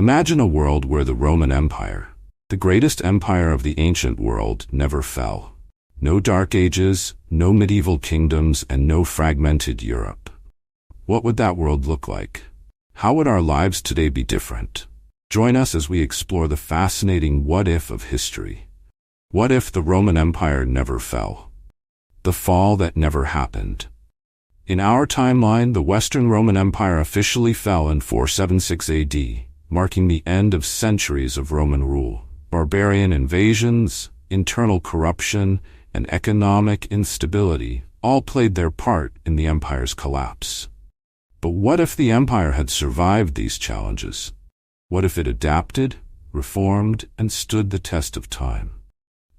Imagine a world where the Roman Empire, the greatest empire of the ancient world, never fell. No Dark Ages, no medieval kingdoms, and no fragmented Europe. What would that world look like? How would our lives today be different? Join us as we explore the fascinating what-if of history. What if the Roman Empire never fell? The fall that never happened. In our timeline, the Western Roman Empire officially fell in 476 AD, marking the end of centuries of Roman rule. Barbarian invasions, internal corruption, and economic instability all played their part in the empire's collapse. But what if the empire had survived these challenges? What if it adapted, reformed, and stood the test of time?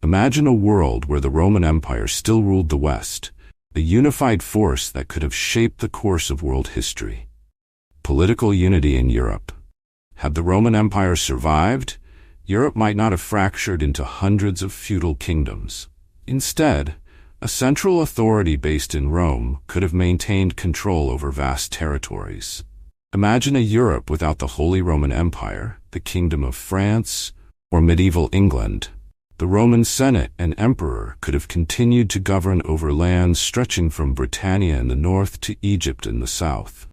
Imagine a world where the Roman Empire still ruled the West, a unified force that could have shaped the course of world history. Political unity in Europe. Had the Roman Empire survived, Europe might not have fractured into hundreds of feudal kingdoms. Instead, a central authority based in Rome could have maintained control over vast territories. Imagine a Europe without the Holy Roman Empire, the Kingdom of France, or medieval England. The Roman Senate and Emperor could have continued to govern over lands stretching from Britannia in the north to Egypt in the south.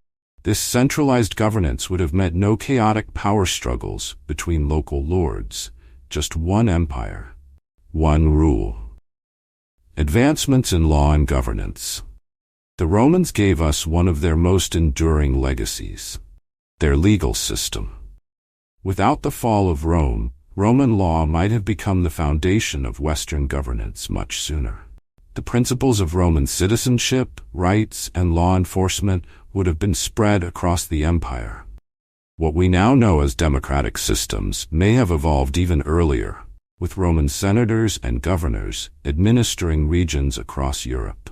This centralized governance would have meant no chaotic power struggles between local lords, just one empire, one rule. Advancements in law and governance. The Romans gave us one of their most enduring legacies, their legal system. Without the fall of Rome, Roman law might have become the foundation of Western governance much sooner. The principles of Roman citizenship, rights, and law enforcement would have been spread across the empire. What we now know as democratic systems may have evolved even earlier, with Roman senators and governors administering regions across Europe.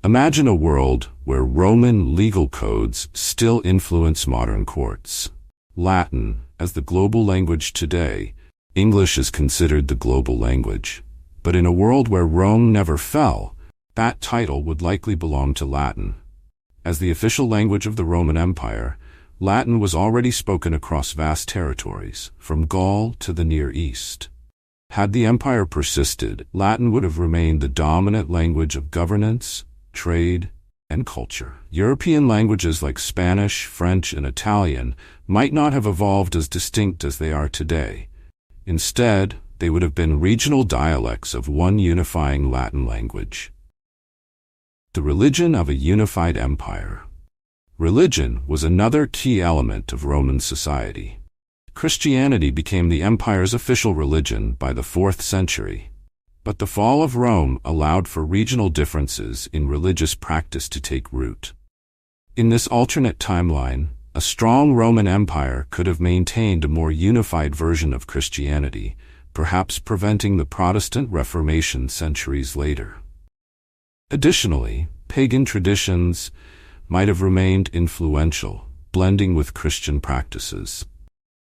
Imagine a world where Roman legal codes still influence modern courts. Latin, as the global language today, English is considered the global language. But in a world where Rome never fell, that title would likely belong to Latin. As the official language of the Roman Empire, Latin was already spoken across vast territories, from Gaul to the Near East. Had the empire persisted, Latin would have remained the dominant language of governance, trade, and culture. European languages like Spanish, French, and Italian might not have evolved as distinct as they are today. Instead, they would have been regional dialects of one unifying Latin language. The religion of a unified empire. Religion was another key element of Roman society. Christianity became the empire's official religion by the 4th century. But the fall of Rome allowed for regional differences in religious practice to take root. In this alternate timeline, a strong Roman Empire could have maintained a more unified version of Christianity, perhaps preventing the Protestant Reformation centuries later. Additionally, pagan traditions might have remained influential, blending with Christian practices.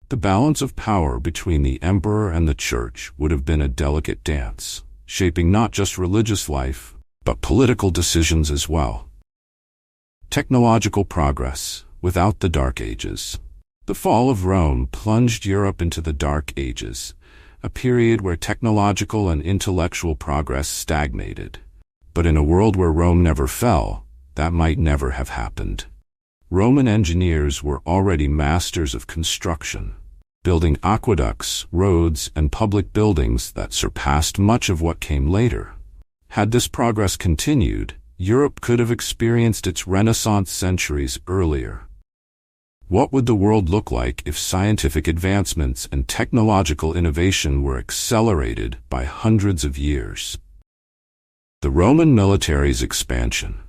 The balance of power between the emperor and the church would have been a delicate dance, shaping not just religious life, but political decisions as well. Technological progress without the Dark Ages. The fall of Rome plunged Europe into the Dark Ages, a period where technological and intellectual progress stagnated. But in a world where Rome never fell, that might never have happened. Roman engineers were already masters of construction, building aqueducts, roads, and public buildings that surpassed much of what came later. Had this progress continued, Europe could have experienced its Renaissance centuries earlier. What would the world look like if scientific advancements and technological innovation were accelerated by hundreds of years? The Roman military's expansion.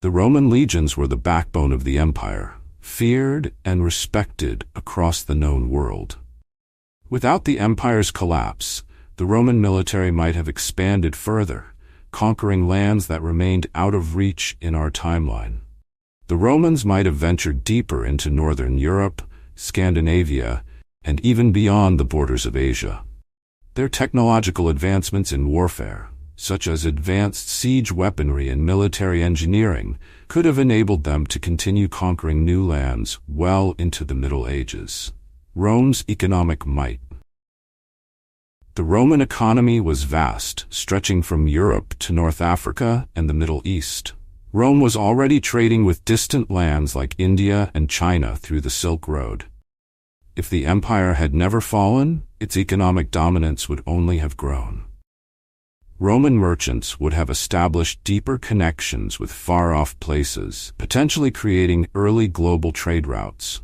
The Roman legions were the backbone of the empire, feared and respected across the known world. Without the empire's collapse, the Roman military might have expanded further, conquering lands that remained out of reach in our timeline. The Romans might have ventured deeper into northern Europe, Scandinavia, and even beyond the borders of Asia. Their technological advancements in warfare, such as advanced siege weaponry and military engineering, could have enabled them to continue conquering new lands well into the Middle Ages. Rome's economic might. The Roman economy was vast, stretching from Europe to North Africa and the Middle East. Rome was already trading with distant lands like India and China through the Silk Road. If the empire had never fallen, its economic dominance would only have grown. Roman merchants would have established deeper connections with far-off places, potentially creating early global trade routes.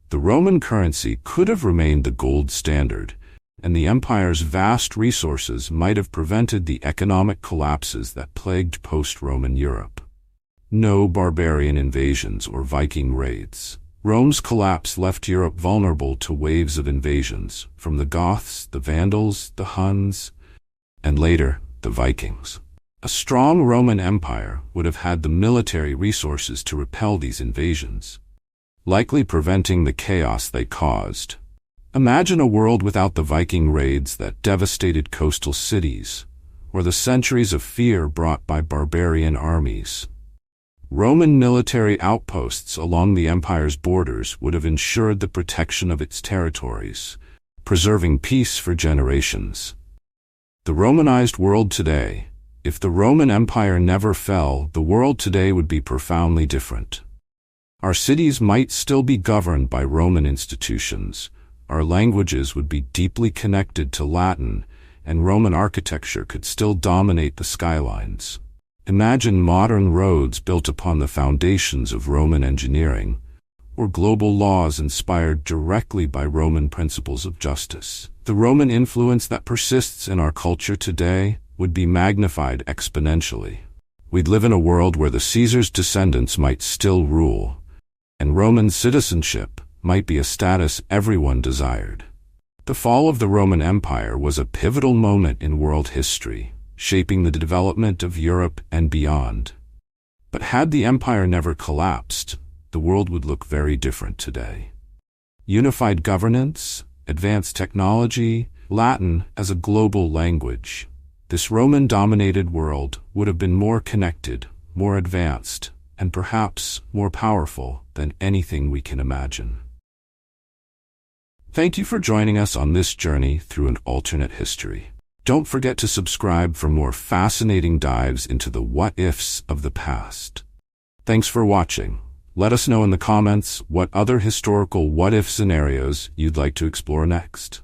The Roman currency could have remained the gold standard, and the empire's vast resources might have prevented the economic collapses that plagued post-Roman Europe. No barbarian invasions or Viking raids. Rome's collapse left Europe vulnerable to waves of invasions, from the Goths, the Vandals, the Huns, and later, the Vikings. A strong Roman Empire would have had the military resources to repel these invasions, likely preventing the chaos they caused. Imagine a world without the Viking raids that devastated coastal cities, or the centuries of fear brought by barbarian armies. Roman military outposts along the empire's borders would have ensured the protection of its territories, preserving peace for generations. The Romanized world today. If the Roman Empire never fell, the world today would be profoundly different. Our cities might still be governed by Roman institutions, our languages would be deeply connected to Latin, and Roman architecture could still dominate the skylines. Imagine modern roads built upon the foundations of Roman engineering, or global laws inspired directly by Roman principles of justice. The Roman influence that persists in our culture today would be magnified exponentially. We'd live in a world where the Caesar's descendants might still rule, and Roman citizenship might be a status everyone desired. The fall of the Roman Empire was a pivotal moment in world history, shaping the development of Europe and beyond. But had the empire never collapsed, the world would look very different today. Unified governance, advanced technology, Latin as a global language. This Roman-dominated world would have been more connected, more advanced, and perhaps more powerful than anything we can imagine. Thank you for joining us on this journey through an alternate history. Don't forget to subscribe for more fascinating dives into the what-ifs of the past. Thanks for watching. Let us know in the comments what other historical what-if scenarios you'd like to explore next.